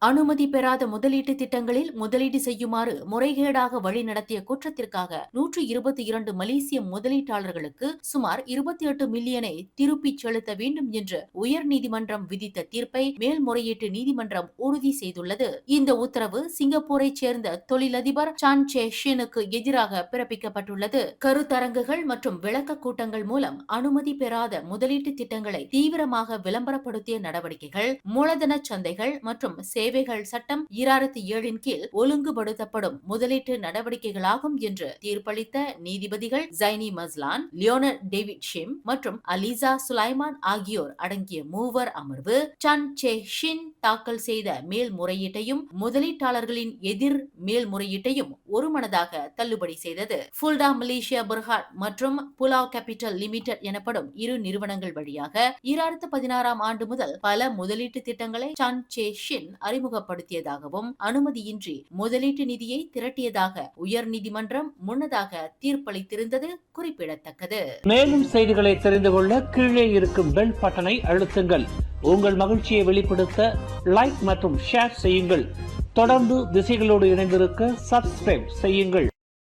அனுமதி பெறாத முதலீட்டு திட்டங்களில் முதலீடு செய்யுமாறு முறைகேடாக வழிநடத்திய குற்றத்திற்காக 122 மலேசிய முதலீட்டாளர்களுக்கு சுமார் 28 மில்லியனை திருப்பிச் செலுத்த வேண்டும் என்று உயர்நீதிமன்றம் விதித்த தீர்ப்பை மேல்முறையீட்டு நீதிமன்றம் உறுதி செய்துள்ளது. இந்த உத்தரவு சிங்கப்பூரைச் சேர்ந்த தொழிலதிபர் சான் சே ஷினுக்கு எதிராக பிறப்பிக்கப்பட்டுள்ளது. கருத்தரங்குகள் மற்றும் விளக்க கூட்டங்கள் மூலம் அனுமதி பெறாத முதலீட்டு திட்டங்களை தீவிரமாக விளம்பரப்படுத்திய நடவடிக்கைகள் மூலதன சந்தைகள் மற்றும் சேவைகள் சட்டம் 2007 கீழ் ஒழுங்குபடுத்தப்படும் முதலீட்டு நடவடிக்கைகளாகும் என்று தீர்ப்பளித்த நீதிபதிகள் Zaini Maslan, Lionel David shrimp மற்றும் அலிசா சுலைமான் ஆகியோர் அடங்கிய மூவர் அமர்வு சான் சே ஷின் தாக்கல் செய்த மேல்முறையீட்டையும் முதலீட்டாளர்களின் எதிர் மேல்முறையீட்டையும் ஒருமனதாக தள்ளுபடி செய்தது. ஃபுல்டா மலேசியா பெர்ஹாட் மற்றும் புலாவ் கேபிட்டல் லிமிடெட் எனப்படும் இரு நிறுவனங்கள் வழியாக 2016 ஆண்டு முதல் பல முதலீட்டு திட்டங்களை சான் சே ஷின் அறிமுகப்படுத்தியதாகவும் அனுமதியின்றி முதலீட்டு நிதியை திரட்டியதாக உயர்நீதிமன்றம் முன்னதாக தீர்ப்பளித்திருந்தது குறிப்பிடத்தக்கது. மேலும் செய்திகளை தெரிந்து கொள்ள கீழே இருக்கும் பெல் பட்டனை அழுத்துங்கள். உங்கள் மகிழ்ச்சியை வெளிப்படுத்த லைக் மற்றும் ஷேர் செய்யுங்கள். தொடர்ந்து திசைகளோடு இணைந்திருக்க சப்ஸ்கிரைப் செய்யுங்கள்.